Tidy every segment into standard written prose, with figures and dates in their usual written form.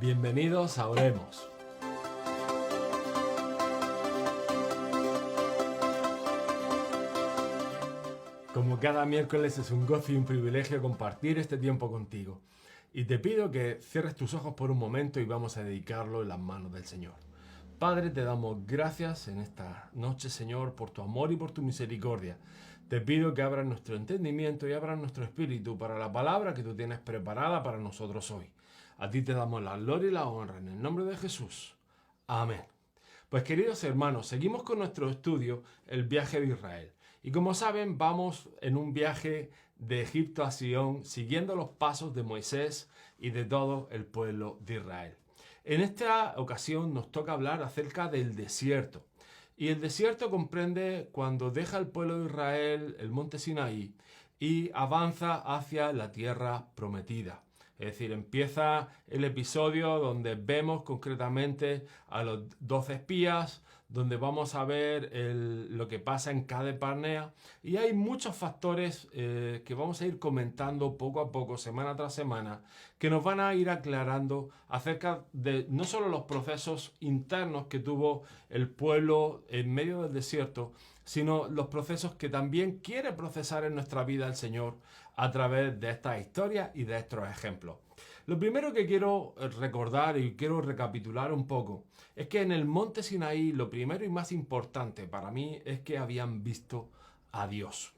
Bienvenidos a Oremos. Como cada miércoles es un gozo y un privilegio compartir este tiempo contigo. Y te pido que cierres tus ojos por un momento y vamos a dedicarlo en las manos del Señor. Padre, te damos gracias en esta noche, Señor, por tu amor y por tu misericordia. Te pido que abras nuestro entendimiento y abras nuestro espíritu para la palabra que tú tienes preparada para nosotros hoy. A ti te damos la gloria y la honra en el nombre de Jesús. Amén. Pues queridos hermanos, seguimos con nuestro estudio, el viaje de Israel. Y como saben, vamos en un viaje de Egipto a Sion, siguiendo los pasos de Moisés y de todo el pueblo de Israel. En esta ocasión nos toca hablar acerca del desierto. Y el desierto comprende cuando deja el pueblo de Israel el monte Sinaí y avanza hacia la tierra prometida. Es decir, empieza el episodio donde vemos concretamente a los 12 espías, donde vamos a ver lo que pasa en Cades Barnea, y hay muchos factores que vamos a ir comentando poco a poco, semana tras semana, que nos van a ir aclarando acerca de no solo los procesos internos que tuvo el pueblo en medio del desierto, sino los procesos que también quiere procesar en nuestra vida el Señor a través de estas historias y de estos ejemplos. Lo primero que quiero recordar y quiero recapitular un poco es que en el monte Sinaí lo primero y más importante para mí es que habían visto a Dios.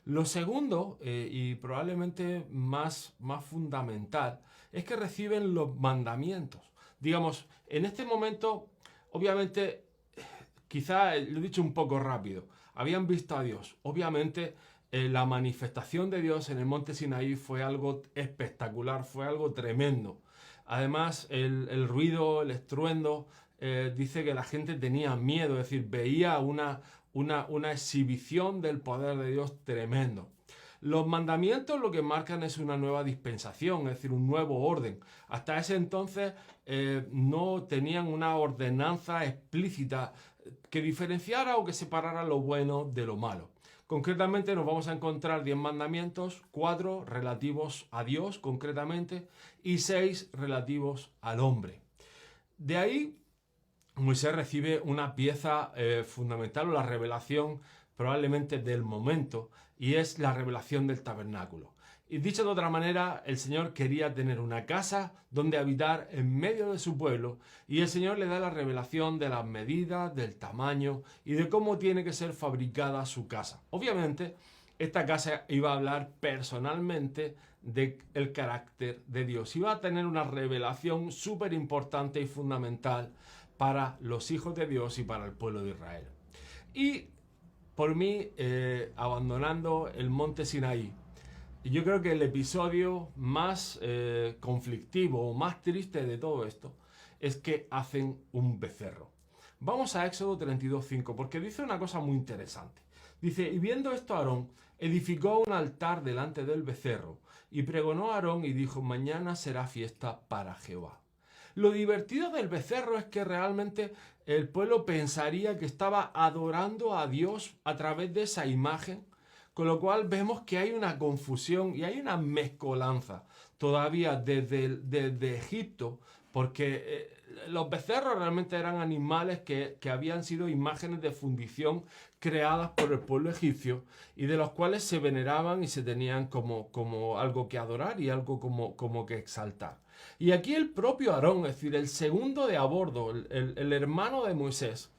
Lo segundo, y probablemente más fundamental, es que reciben los mandamientos. Digamos, en este momento, obviamente, quizá lo he dicho un poco rápido, habían visto a Dios. Obviamente, la manifestación de Dios en el monte Sinaí fue algo espectacular, fue algo tremendo. Además, el ruido, el estruendo, dice que la gente tenía miedo, es decir, veía una exhibición del poder de Dios tremendo. Los mandamientos lo que marcan es una nueva dispensación, es decir, un nuevo orden. Hasta ese entonces no tenían una ordenanza explícita que diferenciara o que separara lo bueno de lo malo. Concretamente nos vamos a encontrar 10 mandamientos, 4 relativos a Dios concretamente y 6 relativos al hombre. De ahí Moisés recibe una pieza fundamental o la revelación probablemente del momento, y es la revelación del tabernáculo. Y dicho de otra manera, el Señor quería tener una casa donde habitar en medio de su pueblo, y el Señor le da la revelación de las medidas, del tamaño y de cómo tiene que ser fabricada su casa. Obviamente, esta casa iba a hablar personalmente del carácter de Dios. Iba a tener una revelación súper importante y fundamental para los hijos de Dios y para el pueblo de Israel. Y por mí, abandonando el monte Sinaí, yo creo que el episodio más conflictivo o más triste de todo esto es que hacen un becerro. Vamos a Éxodo 32:5 porque dice una cosa muy interesante. Dice, y viendo esto Aarón, edificó un altar delante del becerro y pregonó a Aarón y dijo, mañana será fiesta para Jehová. Lo divertido del becerro es que realmente el pueblo pensaría que estaba adorando a Dios a través de esa imagen, con lo cual vemos que hay una confusión y hay una mezcolanza todavía desde Egipto, porque los becerros realmente eran animales que habían sido imágenes de fundición creadas por el pueblo egipcio y de los cuales se veneraban y se tenían como algo que adorar y algo como que exaltar. Y aquí el propio Aarón, es decir, el segundo de a bordo, el hermano de Moisés,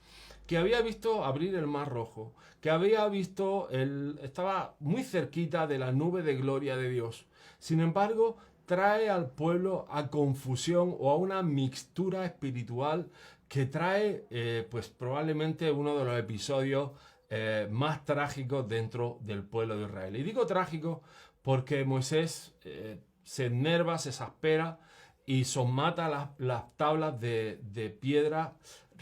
que había visto abrir el Mar Rojo, que había visto, estaba muy cerquita de la nube de gloria de Dios. Sin embargo, trae al pueblo a confusión o a una mixtura espiritual que trae, pues probablemente uno de los episodios más trágicos dentro del pueblo de Israel. Y digo trágico porque Moisés se enerva, se exaspera y somata las tablas de piedra,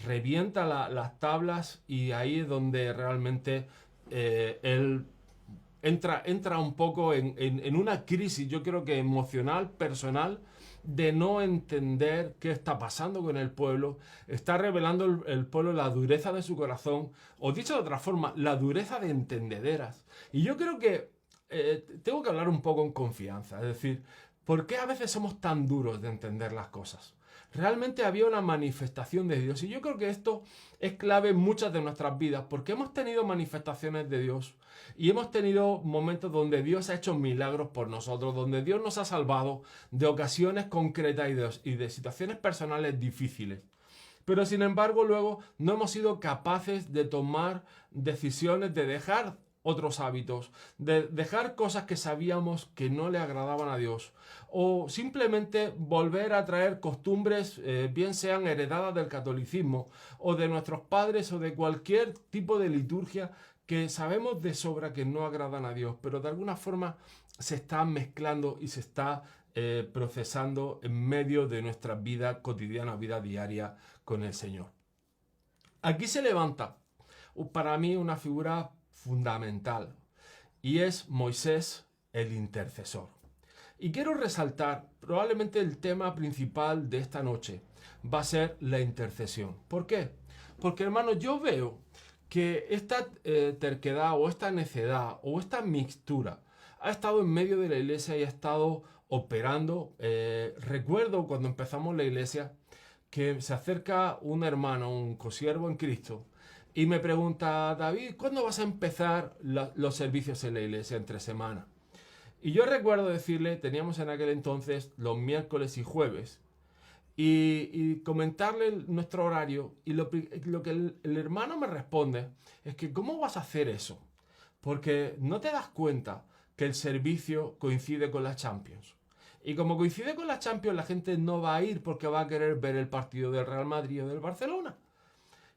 revienta las tablas, y ahí es donde realmente él entra un poco en una crisis, yo creo que emocional, personal, de no entender qué está pasando con el pueblo. Está revelando el pueblo la dureza de su corazón, o dicho de otra forma, la dureza de entendederas. Y yo creo que tengo que hablar un poco en confianza, es decir, ¿por qué a veces somos tan duros de entender las cosas? realmente había una manifestación de Dios. Y yo creo que esto es clave en muchas de nuestras vidas, porque hemos tenido manifestaciones de Dios y hemos tenido momentos donde Dios ha hecho milagros por nosotros, donde Dios nos ha salvado de ocasiones concretas y de situaciones personales difíciles. Pero sin embargo luego no hemos sido capaces de tomar decisiones, de dejar otros hábitos, de dejar cosas que sabíamos que no le agradaban a Dios, o simplemente volver a traer costumbres, bien sean heredadas del catolicismo, o de nuestros padres, o de cualquier tipo de liturgia que sabemos de sobra que no agradan a Dios, pero de alguna forma se está mezclando y se está procesando en medio de nuestra vida cotidiana, vida diaria con el Señor. Aquí se levanta para mí una figura fundamental y es Moisés el intercesor. Y quiero resaltar, probablemente el tema principal de esta noche va a ser la intercesión. ¿Por qué? Porque hermanos, yo veo que esta terquedad o esta necedad o esta mixtura ha estado en medio de la iglesia y ha estado operando. Recuerdo cuando empezamos la iglesia que se acerca un hermano, un consiervo en Cristo, y me pregunta: David, ¿cuándo vas a empezar los servicios en la iglesia entre semana? Y yo recuerdo decirle, teníamos en aquel entonces los miércoles y jueves, y comentarle nuestro horario, y lo que el hermano me responde es que ¿cómo vas a hacer eso? Porque no te das cuenta que el servicio coincide con la Champions. Y como coincide con la Champions, la gente no va a ir porque va a querer ver el partido del Real Madrid o del Barcelona.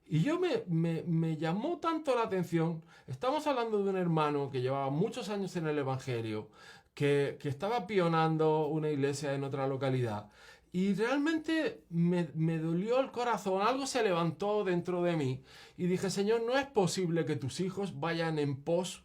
Y yo me llamó tanto la atención. Estamos hablando de un hermano que llevaba muchos años en el Evangelio, que estaba pionando una iglesia en otra localidad. Y realmente me dolió el corazón, algo se levantó dentro de mí. Y dije: Señor, no es posible que tus hijos vayan en pos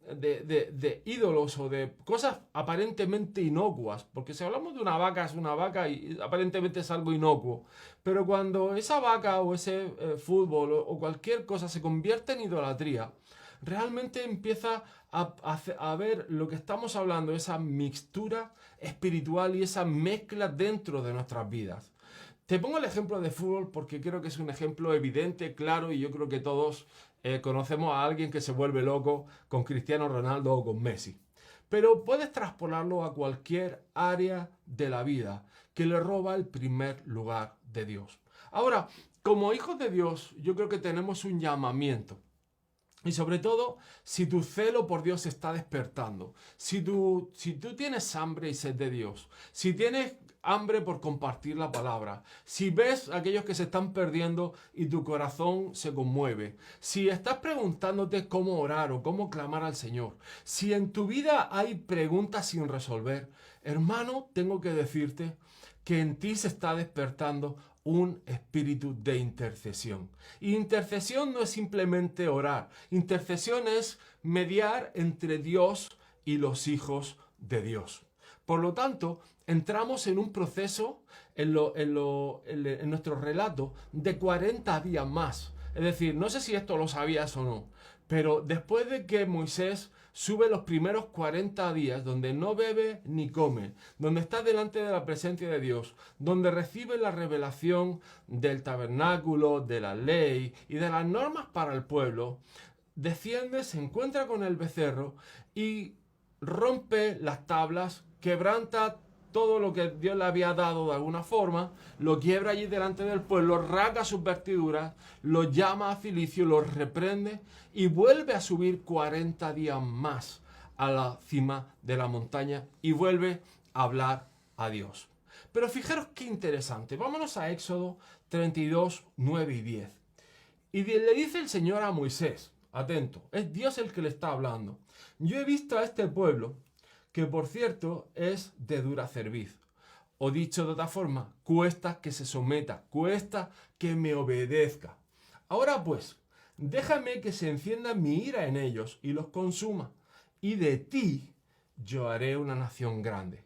de ídolos o de cosas aparentemente inocuas, porque si hablamos de una vaca, es una vaca y aparentemente es algo inocuo, pero cuando esa vaca o ese fútbol o cualquier cosa se convierte en idolatría, realmente empieza a ver lo que estamos hablando, esa mixtura espiritual y esa mezcla dentro de nuestras vidas. Te pongo el ejemplo de fútbol porque creo que es un ejemplo evidente, claro, y yo creo que todos conocemos a alguien que se vuelve loco con Cristiano Ronaldo o con Messi. Pero puedes traspolarlo a cualquier área de la vida que le roba el primer lugar de Dios. Ahora, como hijos de Dios, yo creo que tenemos un llamamiento. Y sobre todo, si tu celo por Dios se está despertando, si tú tienes hambre y sed de Dios, si tienes hambre por compartir la palabra, si ves a aquellos que se están perdiendo y tu corazón se conmueve, si estás preguntándote cómo orar o cómo clamar al Señor, si en tu vida hay preguntas sin resolver, hermano, tengo que decirte que en ti se está despertando un espíritu de intercesión. Y intercesión no es simplemente orar. Intercesión es mediar entre Dios y los hijos de Dios. Por lo tanto, entramos en un proceso en nuestro relato de 40 días más. Es decir, no sé si esto lo sabías o no, pero después de que Moisés sube los primeros 40 días donde no bebe ni come, donde está delante de la presencia de Dios, donde recibe la revelación del tabernáculo, de la ley y de las normas para el pueblo, desciende, se encuentra con el becerro y rompe las tablas, quebranta todo lo que Dios le había dado de alguna forma, lo quiebra allí delante del pueblo, rasga sus vestiduras, lo llama a Cilicio, lo reprende y vuelve a subir 40 días más a la cima de la montaña y vuelve a hablar a Dios. Pero fijaros qué interesante. Vámonos a Éxodo 32, 9 y 10. Y le dice el Señor a Moisés, atento, es Dios el que le está hablando: yo he visto a este pueblo, que por cierto es de dura cerviz. O dicho de otra forma, cuesta que se someta, cuesta que me obedezca. Ahora pues, déjame que se encienda mi ira en ellos y los consuma, y de ti yo haré una nación grande.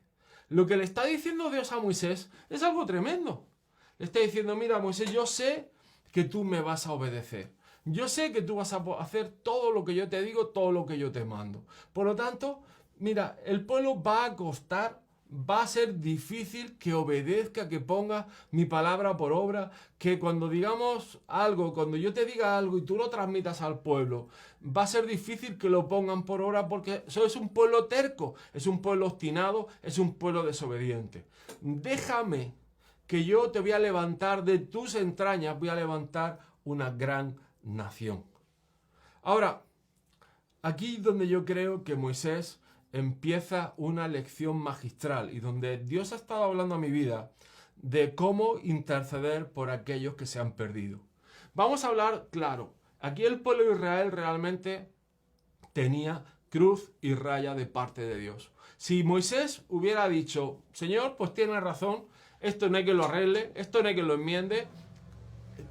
Lo que le está diciendo Dios a Moisés es algo tremendo. Le está diciendo: mira, Moisés, yo sé que tú me vas a obedecer. Yo sé que tú vas a hacer todo lo que yo te digo, todo lo que yo te mando. Por lo tanto, mira, el pueblo va a costar va a ser difícil que obedezca, que ponga mi palabra por obra, que cuando digamos algo, cuando yo te diga algo y tú lo transmitas al pueblo, va a ser difícil que lo pongan por obra porque eso es un pueblo terco, es un pueblo obstinado, es un pueblo desobediente. Déjame que yo te voy a levantar de tus entrañas, voy a levantar una gran nación. Ahora, aquí donde yo creo que Moisés empieza una lección magistral y donde Dios ha estado hablando a mi vida de cómo interceder por aquellos que se han perdido. Vamos a hablar, claro, aquí el pueblo de Israel realmente tenía cruz y raya de parte de Dios. Si Moisés hubiera dicho, Señor, pues tiene razón, esto no hay que lo arregle, esto no hay que lo enmiende,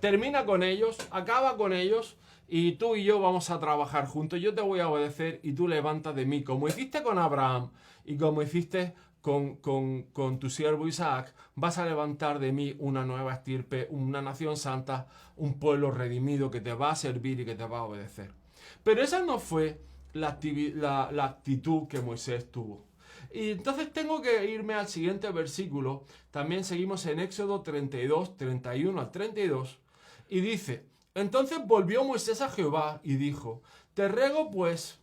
termina con ellos, acaba con ellos y tú y yo vamos a trabajar juntos, yo te voy a obedecer y tú levantas de mí, como hiciste con Abraham y como hiciste con tu siervo Isaac, vas a levantar de mí una nueva estirpe, una nación santa, un pueblo redimido que te va a servir y que te va a obedecer. Pero esa no fue la actitud que Moisés tuvo. Y entonces tengo que irme al siguiente versículo. También seguimos en Éxodo 32, 31 al 32. Y dice, entonces volvió Moisés a Jehová y dijo, te ruego pues,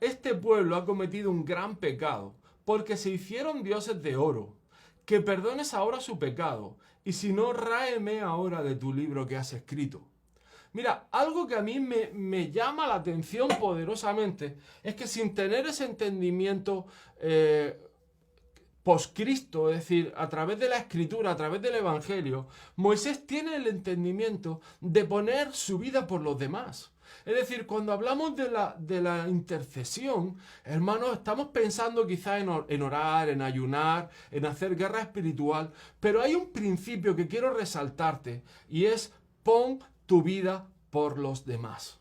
este pueblo ha cometido un gran pecado, porque se hicieron dioses de oro, que perdones ahora su pecado, y si no, ráeme ahora de tu libro que has escrito. Mira, algo que a mí me llama la atención poderosamente es que sin tener ese entendimiento post-Cristo, es decir, a través de la Escritura, a través del Evangelio, Moisés tiene el entendimiento de poner su vida por los demás. Es decir, cuando hablamos de la intercesión, hermanos, estamos pensando quizá en orar, en ayunar, en hacer guerra espiritual, pero hay un principio que quiero resaltarte y es pon tu vida por los demás.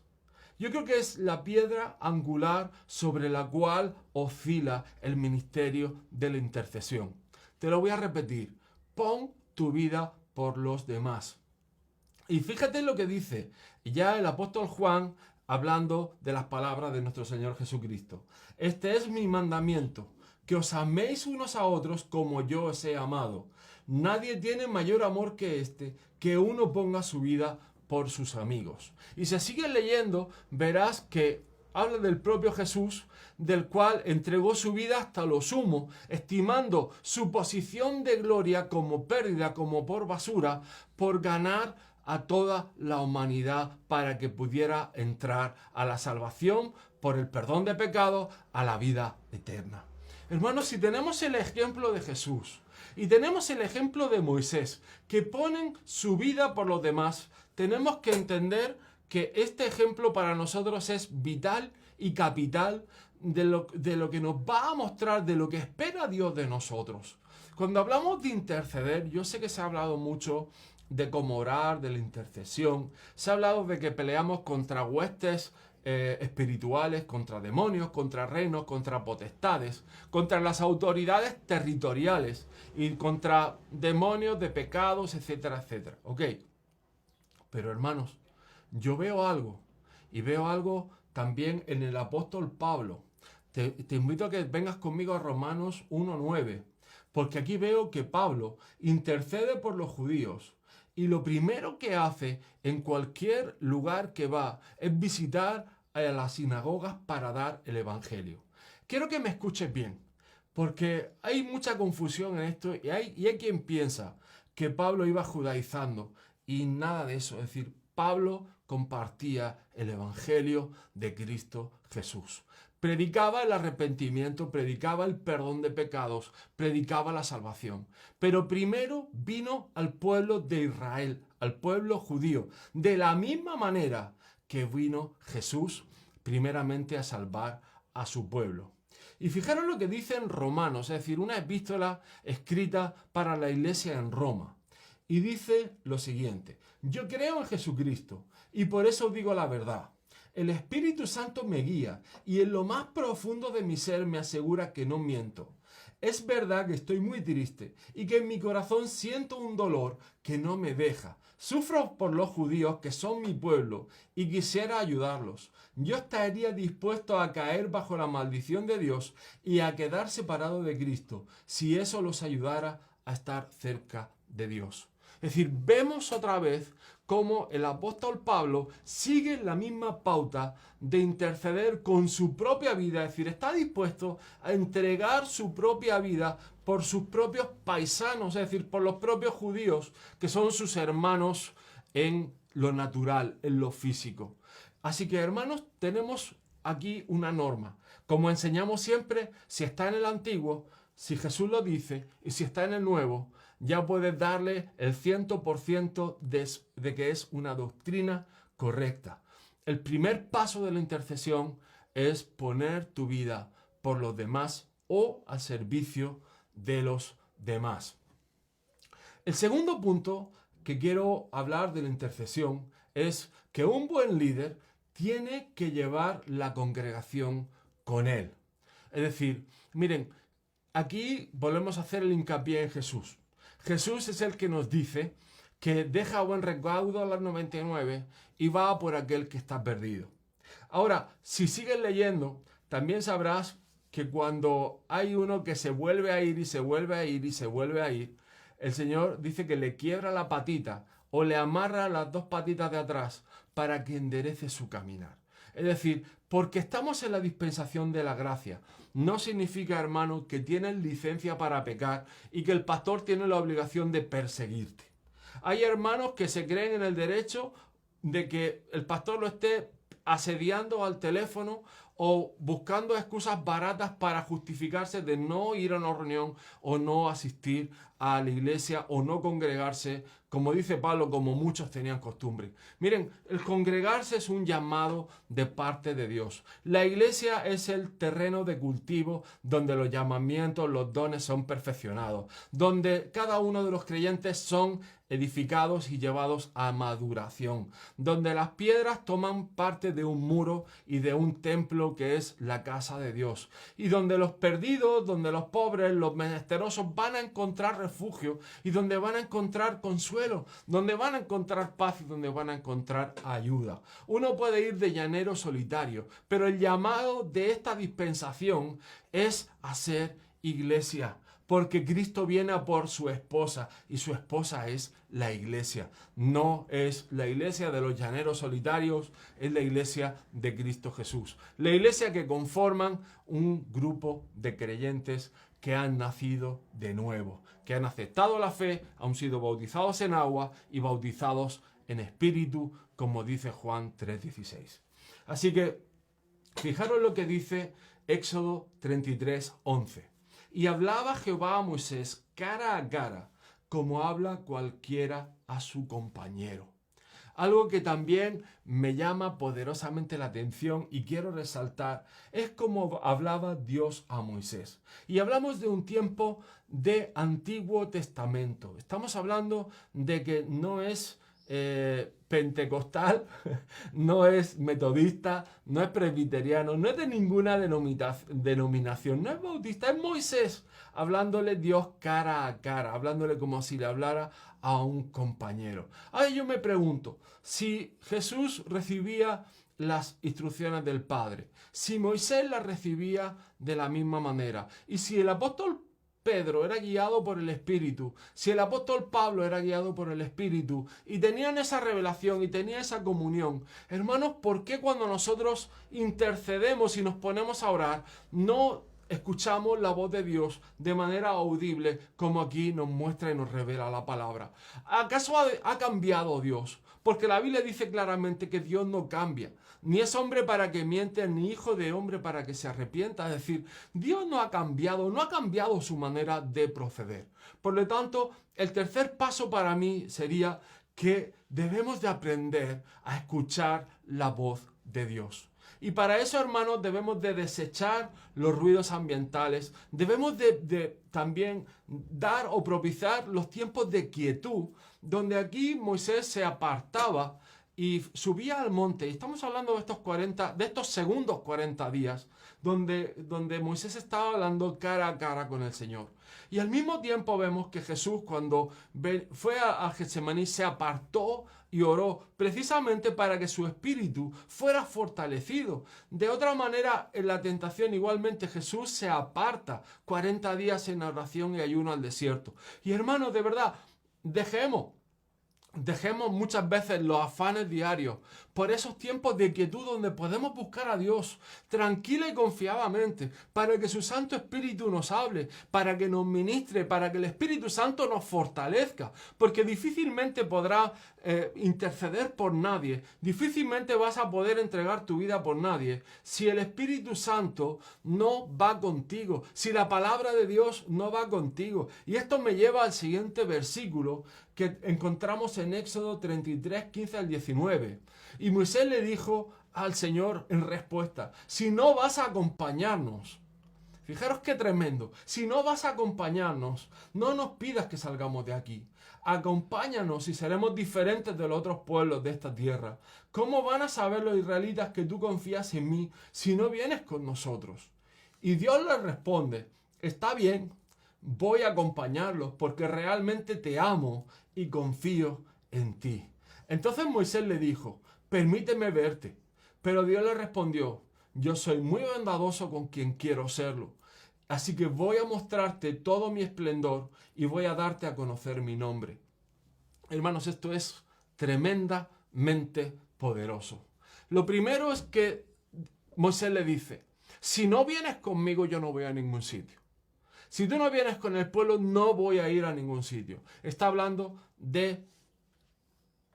Yo creo que es la piedra angular sobre la cual oscila el ministerio de la intercesión. Te lo voy a repetir. Pon tu vida por los demás. Y fíjate lo que dice ya el apóstol Juan hablando de las palabras de nuestro Señor Jesucristo. Este es mi mandamiento, que os améis unos a otros como yo os he amado. Nadie tiene mayor amor que este, que uno ponga su vida por sus amigos. Y si sigues leyendo, verás que habla del propio Jesús, del cual entregó su vida hasta lo sumo, estimando su posición de gloria como pérdida, como por basura, por ganar a toda la humanidad para que pudiera entrar a la salvación por el perdón de pecados, a la vida eterna. Hermanos, si tenemos el ejemplo de Jesús y tenemos el ejemplo de Moisés, que ponen su vida por los demás, tenemos que entender que este ejemplo para nosotros es vital y capital de lo que nos va a mostrar, de lo que espera Dios de nosotros. Cuando hablamos de interceder, yo sé que se ha hablado mucho de cómo orar, de la intercesión, se ha hablado de que peleamos contra huestes espirituales, contra demonios, contra reinos, contra potestades, contra las autoridades territoriales y contra demonios de pecados, etcétera, etcétera. ¿Ok? Pero hermanos, yo veo algo y veo algo también en el apóstol Pablo. Te invito a que vengas conmigo a Romanos 1:9, porque aquí veo que Pablo intercede por los judíos y lo primero que hace en cualquier lugar que va es visitar a las sinagogas para dar el evangelio. Quiero que me escuches bien, porque hay mucha confusión en esto y hay quien piensa que Pablo iba judaizando y nada de eso. Es decir, Pablo compartía el evangelio de Cristo Jesús. Predicaba el arrepentimiento, predicaba el perdón de pecados, predicaba la salvación. Pero primero vino al pueblo de Israel, al pueblo judío, de la misma manera que vino Jesús primeramente a salvar a su pueblo. Y fijaros lo que dice en Romanos, es decir, una epístola escrita para la iglesia en Roma. Y dice lo siguiente: yo creo en Jesucristo y por eso digo la verdad. El Espíritu Santo me guía y en lo más profundo de mi ser me asegura que no miento. Es verdad que estoy muy triste y que en mi corazón siento un dolor que no me deja. Sufro por los judíos que son mi pueblo y quisiera ayudarlos. Yo estaría dispuesto a caer bajo la maldición de Dios y a quedar separado de Cristo si eso los ayudara a estar cerca de Dios. Es decir, vemos otra vez cómo el apóstol Pablo sigue la misma pauta de interceder con su propia vida, es decir, está dispuesto a entregar su propia vida por sus propios paisanos, es decir, por los propios judíos, que son sus hermanos en lo natural, en lo físico. Así que, hermanos, tenemos aquí una norma. Como enseñamos siempre, si está en el antiguo, si Jesús lo dice, y si está en el nuevo, ya puedes darle el 100% de que es una doctrina correcta. El primer paso de la intercesión es poner tu vida por los demás o al servicio de los demás. El segundo punto que quiero hablar de la intercesión es que un buen líder tiene que llevar la congregación con él. Es decir, miren, aquí volvemos a hacer el hincapié en Jesús. Jesús es el que nos dice que deja a buen recaudo a las 99 y va por aquel que está perdido. Ahora, si sigues leyendo, también sabrás que cuando hay uno que se vuelve a ir y se vuelve a ir y se vuelve a ir, el Señor dice que le quiebra la patita o le amarra las dos patitas de atrás para que enderece su caminar. Es decir, porque estamos en la dispensación de la gracia, no significa, hermano, que tienes licencia para pecar y que el pastor tiene la obligación de perseguirte. Hay hermanos que se creen en el derecho de que el pastor lo esté asediando al teléfono o buscando excusas baratas para justificarse de no ir a una reunión o no asistir a la iglesia o no congregarse, como dice Pablo, como muchos tenían costumbre. Miren, el congregarse es un llamado de parte de Dios. La iglesia es el terreno de cultivo donde los llamamientos, los dones son perfeccionados, donde cada uno de los creyentes son edificados y llevados a maduración, donde las piedras toman parte de un muro y de un templo que es la casa de Dios, y donde los perdidos, donde los pobres, los menesterosos van a encontrar refugio y donde van a encontrar consuelo, donde van a encontrar paz y donde van a encontrar ayuda. Uno puede ir de llanero solitario, pero el llamado de esta dispensación es a ser iglesia. Porque Cristo viene a por su esposa y su esposa es la iglesia. No es la iglesia de los llaneros solitarios, es la iglesia de Cristo Jesús. La iglesia que conforman un grupo de creyentes que han nacido de nuevo, que han aceptado la fe, han sido bautizados en agua y bautizados en espíritu, como dice Juan 3:16. Así que, fijaros lo que dice Éxodo 33:11. Y hablaba Jehová a Moisés cara a cara, como habla cualquiera a su compañero. Algo que también me llama poderosamente la atención y quiero resaltar es cómo hablaba Dios a Moisés. Y hablamos de un tiempo de Antiguo Testamento. Estamos hablando de que no es pentecostal, no es metodista, no es presbiteriano, no es de ninguna denominación, no es bautista, es Moisés hablándole Dios cara a cara, hablándole como si le hablara a un compañero. Ahora yo me pregunto, si Jesús recibía las instrucciones del Padre, si Moisés las recibía de la misma manera, y si el apóstol Pedro era guiado por el Espíritu, si el apóstol Pablo era guiado por el Espíritu y tenían esa revelación y tenía esa comunión, hermanos, ¿por qué cuando nosotros intercedemos y nos ponemos a orar no escuchamos la voz de Dios de manera audible como aquí nos muestra y nos revela la palabra? ¿Acaso ha cambiado Dios? Porque la Biblia dice claramente que Dios no cambia. Ni es hombre para que miente, ni hijo de hombre para que se arrepienta. Es decir, Dios no ha cambiado su manera de proceder. Por lo tanto, el tercer paso para mí sería que debemos de aprender a escuchar la voz de Dios. Y para eso, hermanos, debemos de desechar los ruidos ambientales. Debemos de también dar o propiciar los tiempos de quietud, donde aquí Moisés se apartaba y subía al monte. Y estamos hablando de estos segundos 40 días, donde Moisés estaba hablando cara a cara con el Señor. Y al mismo tiempo vemos que Jesús, cuando fue a Getsemaní, se apartó y oró precisamente para que su espíritu fuera fortalecido. De otra manera, en la tentación igualmente Jesús se aparta 40 días en oración y ayuno al desierto. Y hermanos, de verdad, Dejemos muchas veces los afanes diarios por esos tiempos de quietud donde podemos buscar a Dios tranquila y confiadamente para que su Santo Espíritu nos hable, para que nos ministre, para que el Espíritu Santo nos fortalezca, porque difícilmente podrás interceder por nadie, difícilmente vas a poder entregar tu vida por nadie si el Espíritu Santo no va contigo, si la palabra de Dios no va contigo. Y esto me lleva al siguiente versículo que encontramos en Éxodo 33, 15 al 19. Y Moisés le dijo al Señor en respuesta: si no vas a acompañarnos, fijaros qué tremendo, si no vas a acompañarnos, no nos pidas que salgamos de aquí. Acompáñanos y seremos diferentes de los otros pueblos de esta tierra. ¿Cómo van a saber los israelitas que tú confías en mí si no vienes con nosotros? Y Dios les responde: está bien, voy a acompañarlos porque realmente te amo y confío en ti. Entonces Moisés le dijo: permíteme verte. Pero Dios le respondió: yo soy muy bondadoso con quien quiero serlo. Así que voy a mostrarte todo mi esplendor y voy a darte a conocer mi nombre. Hermanos, esto es tremendamente poderoso. Lo primero es que Moisés le dice: si no vienes conmigo, yo no voy a ningún sitio. Si tú no vienes con el pueblo, no voy a ir a ningún sitio. Está hablando de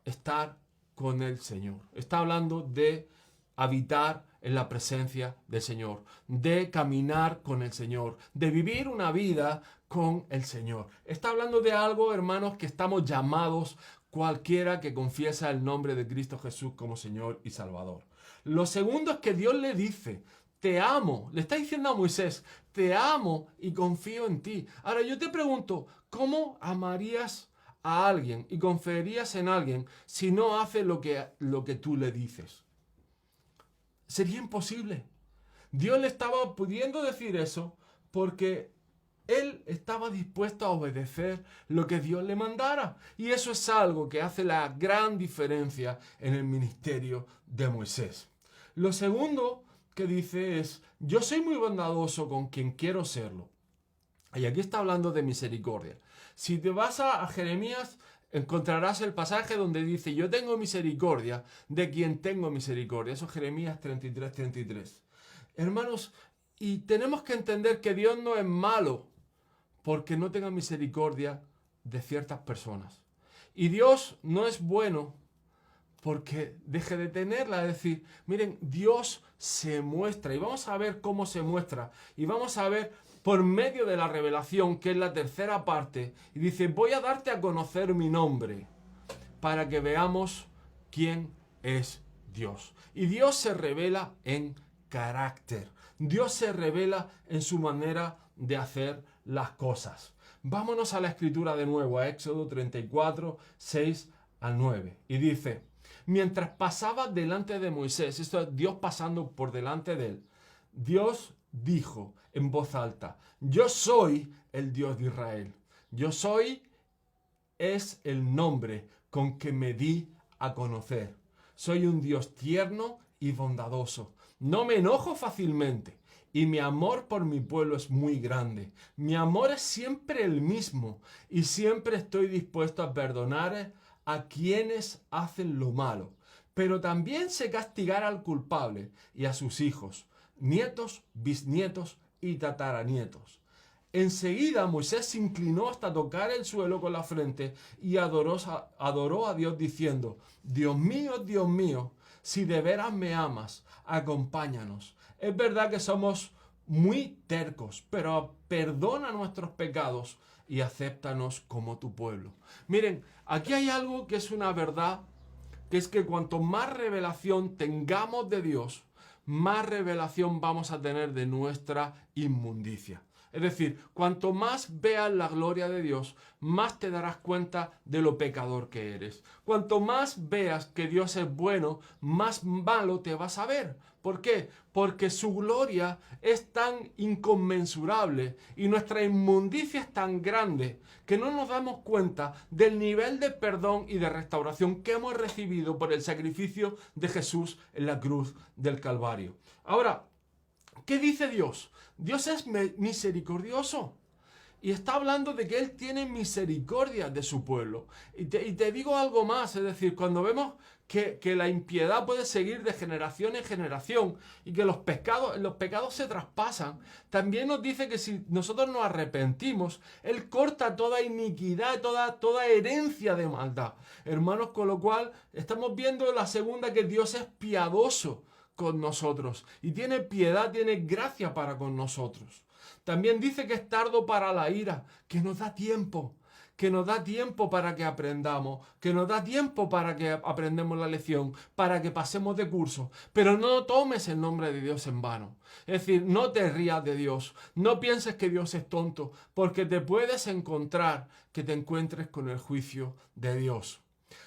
estar con el Señor. Está hablando de habitar en la presencia del Señor, de caminar con el Señor, de vivir una vida con el Señor. Está hablando de algo, hermanos, que estamos llamados cualquiera que confiesa el nombre de Cristo Jesús como Señor y Salvador. Lo segundo es que Dios le dice: te amo. Le está diciendo a Moisés: te amo y confío en ti. Ahora yo te pregunto, ¿cómo amarías a alguien y confiarías en alguien si no hace lo que tú le dices? Sería imposible. Dios le estaba pudiendo decir eso porque él estaba dispuesto a obedecer lo que Dios le mandara. Y eso es algo que hace la gran diferencia en el ministerio de Moisés. Lo segundo que dice es: yo soy muy bondadoso con quien quiero serlo. Y aquí está hablando de misericordia. Si te vas a Jeremías, encontrarás el pasaje donde dice: yo tengo misericordia de quien tengo misericordia. Eso es Jeremías 33, 33. Hermanos, y tenemos que entender que Dios no es malo porque no tenga misericordia de ciertas personas. Y Dios no es bueno porque deje de tenerla. Es decir, miren, Dios se muestra y vamos a ver cómo se muestra. Y vamos a ver por medio de la revelación, que es la tercera parte. Y dice: voy a darte a conocer mi nombre para que veamos quién es Dios. Y Dios se revela en carácter. Dios se revela en su manera de hacer las cosas. Vámonos a la escritura de nuevo, a Éxodo 34, 6 al 9. Y dice: mientras pasaba delante de Moisés, esto es Dios pasando por delante de él, Dios dijo en voz alta: yo soy el Dios de Israel. Yo soy es el nombre con que me di a conocer. Soy un Dios tierno y bondadoso. No me enojo fácilmente y mi amor por mi pueblo es muy grande. Mi amor es siempre el mismo y siempre estoy dispuesto a perdonar a quienes hacen lo malo. Pero también sé castigar al culpable y a sus hijos, nietos, bisnietos y tataranietos. Enseguida Moisés se inclinó hasta tocar el suelo con la frente y adoró a Dios diciendo: Dios mío, si de veras me amas, acompáñanos. Es verdad que somos muy tercos, pero perdona nuestros pecados y acéptanos como tu pueblo. Miren, aquí hay algo que es una verdad, que es que cuanto más revelación tengamos de Dios, más revelación vamos a tener de nuestra inmundicia. Es decir, cuanto más veas la gloria de Dios, más te darás cuenta de lo pecador que eres. Cuanto más veas que Dios es bueno, más malo te vas a ver. ¿Por qué? Porque su gloria es tan inconmensurable y nuestra inmundicia es tan grande que no nos damos cuenta del nivel de perdón y de restauración que hemos recibido por el sacrificio de Jesús en la cruz del Calvario. Ahora, ¿qué dice Dios? Dios es misericordioso. Y está hablando de que Él tiene misericordia de su pueblo. Y te digo algo más, es decir, cuando vemos que la impiedad puede seguir de generación en generación y que los pecados se traspasan, también nos dice que si nosotros nos arrepentimos, Él corta toda iniquidad, toda herencia de maldad. Hermanos, con lo cual estamos viendo la segunda, que Dios es piadoso con nosotros y tiene piedad, tiene gracia para con nosotros. También dice que es tardo para la ira, que nos da tiempo para que aprendamos, que nos da tiempo para que aprendamos la lección, para que pasemos de curso. Pero no tomes el nombre de Dios en vano. Es decir, no te rías de Dios, no pienses que Dios es tonto, porque te puedes encontrar que te encuentres con el juicio de Dios.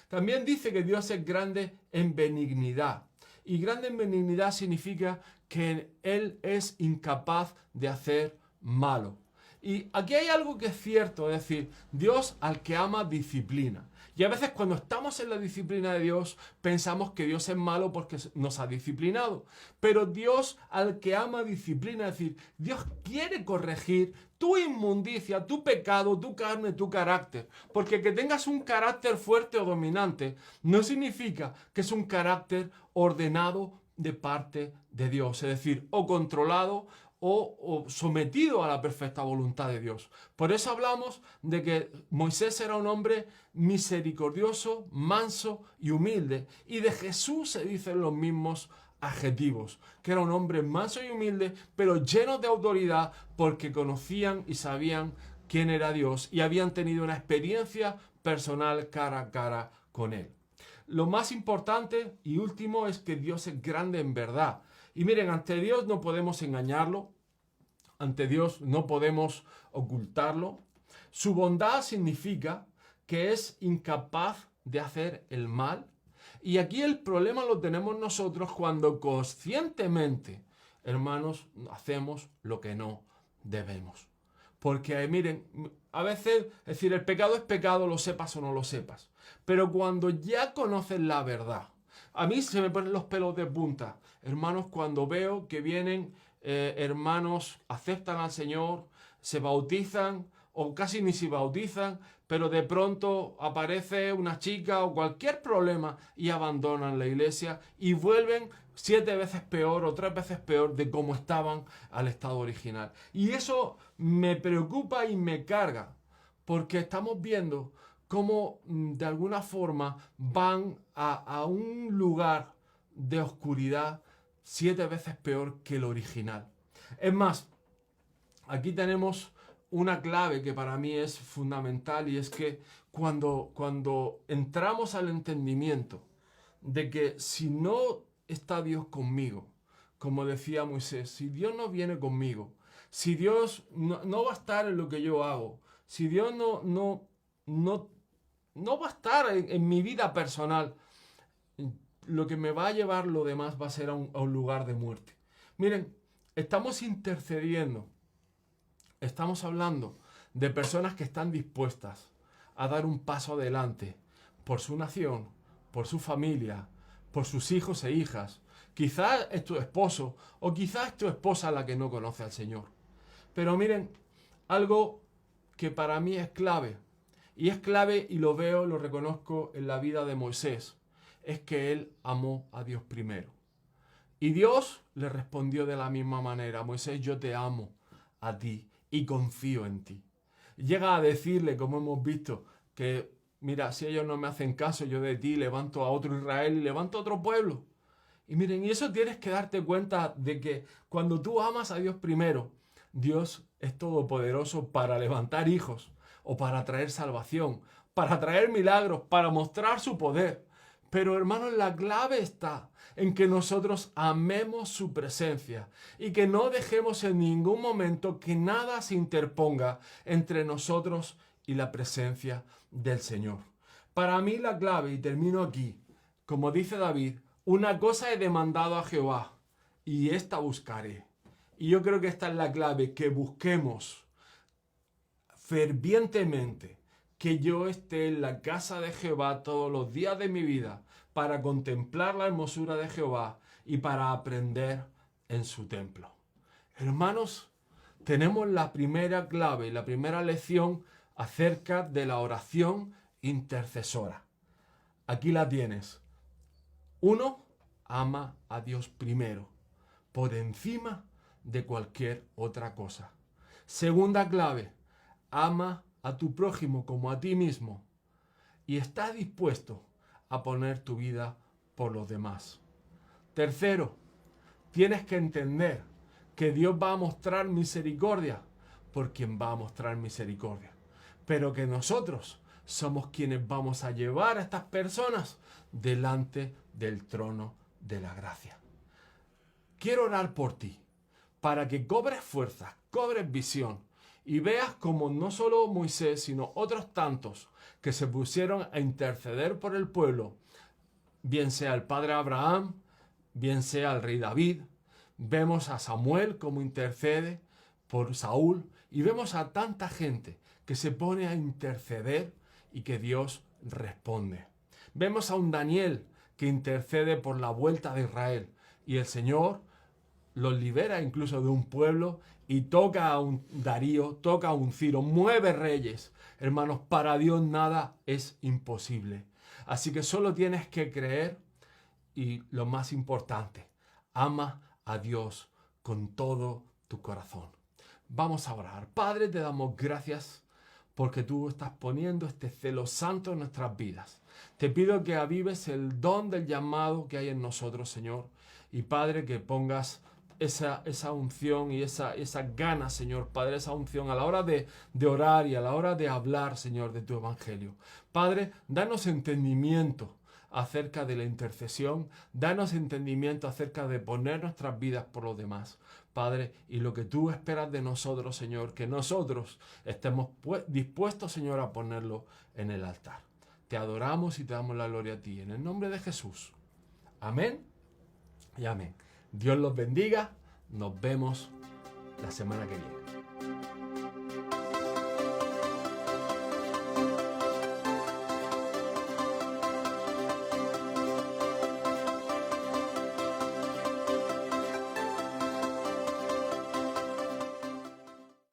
También dice que Dios es grande en benignidad. Y grande en benignidad significa que Él es incapaz de hacer malo. Y aquí hay algo que es cierto, es decir, Dios al que ama disciplina. Y a veces cuando estamos en la disciplina de Dios, pensamos que Dios es malo porque nos ha disciplinado. Pero Dios al que ama disciplina, es decir, Dios quiere corregir tu inmundicia, tu pecado, tu carne, tu carácter. Porque que tengas un carácter fuerte o dominante no significa que es un carácter ordenado de parte de Dios. Es decir, o controlado o sometido a la perfecta voluntad de Dios. Por eso hablamos de que Moisés era un hombre misericordioso, manso y humilde. Y de Jesús se dicen los mismos adjetivos, que era un hombre manso y humilde, pero lleno de autoridad porque conocían y sabían quién era Dios y habían tenido una experiencia personal cara a cara con Él. Lo más importante y último es que Dios es grande en verdad. Y miren, ante Dios no podemos engañarlo, ante Dios no podemos ocultarlo. Su bondad significa que es incapaz de hacer el mal. Y aquí el problema lo tenemos nosotros cuando conscientemente, hermanos, hacemos lo que no debemos. Porque miren, a veces, es decir, el pecado es pecado, lo sepas o no lo sepas. Pero cuando ya conoces la verdad, a mí se me ponen los pelos de punta, hermanos, cuando veo que vienen hermanos, aceptan al Señor, se bautizan o casi ni se bautizan, pero de pronto aparece una chica o cualquier problema y abandonan la iglesia y vuelven 7 veces peor o 3 veces peor de como estaban al estado original. Y eso me preocupa y me carga, porque estamos viendo cómo de alguna forma van a un lugar de oscuridad 7 veces peor que el original. Es más, aquí tenemos una clave que para mí es fundamental, y es que cuando entramos al entendimiento de que si no está Dios conmigo, como decía Moisés, si Dios no viene conmigo, si Dios no va a estar en lo que yo hago, si Dios no va a estar en mi vida personal, lo que me va a llevar lo demás va a ser a un lugar de muerte. Miren, estamos intercediendo, estamos hablando de personas que están dispuestas a dar un paso adelante por su nación, por su familia, por sus hijos e hijas. Quizás es tu esposo o quizás es tu esposa la que no conoce al Señor. Pero miren, algo que para mí es clave, y lo veo, lo reconozco en la vida de Moisés, es que él amó a Dios primero. Y Dios le respondió de la misma manera: Moisés, yo te amo a ti y confío en ti. Llega a decirle, como hemos visto, que mira, si ellos no me hacen caso, yo de ti levanto a otro Israel y levanto a otro pueblo. Y miren, y eso tienes que darte cuenta de que cuando tú amas a Dios primero, Dios es todopoderoso para levantar hijos o para traer salvación, para traer milagros, para mostrar su poder. Pero hermanos, la clave está en que nosotros amemos su presencia y que no dejemos en ningún momento que nada se interponga entre nosotros y la presencia del Señor. Para mí la clave, y termino aquí, como dice David, una cosa he demandado a Jehová y esta buscaré. Y yo creo que esta es la clave, que busquemos fervientemente que yo esté en la casa de Jehová todos los días de mi vida para contemplar la hermosura de Jehová y para aprender en su templo. Hermanos, tenemos la primera clave y la primera lección acerca de la oración intercesora. Aquí la tienes. 1. Ama a Dios primero, por encima de cualquier otra cosa. Segunda clave, ama a tu prójimo como a ti mismo y está dispuesto a poner tu vida por los demás. Tercero, tienes que entender que Dios va a mostrar misericordia por quien va a mostrar misericordia, pero que nosotros somos quienes vamos a llevar a estas personas delante del trono de la gracia. Quiero orar por ti, para que cobres fuerza, cobres visión, y veas como no solo Moisés, sino otros tantos que se pusieron a interceder por el pueblo, bien sea el padre Abraham, bien sea el rey David, vemos a Samuel como intercede por Saúl, y vemos a tanta gente que se pone a interceder y que Dios responde. Vemos a un Daniel que intercede por la vuelta de Israel, y el Señor los libera incluso de un pueblo y toca a un Darío, toca a un Ciro, mueve reyes. Hermanos, para Dios nada es imposible. Así que solo tienes que creer y lo más importante, ama a Dios con todo tu corazón. Vamos a orar. Padre, te damos gracias porque tú estás poniendo este celo santo en nuestras vidas. Te pido que avives el don del llamado que hay en nosotros, Señor. Y Padre, que pongas esa unción y esa gana, Señor, Padre, esa unción a la hora de orar y a la hora de hablar, Señor, de tu evangelio. Padre, danos entendimiento acerca de la intercesión, danos entendimiento acerca de poner nuestras vidas por los demás, Padre, y lo que tú esperas de nosotros, Señor, que nosotros estemos dispuestos, Señor, a ponerlo en el altar. Te adoramos y te damos la gloria a ti, en el nombre de Jesús. Amén y amén. Dios los bendiga. Nos vemos la semana que viene.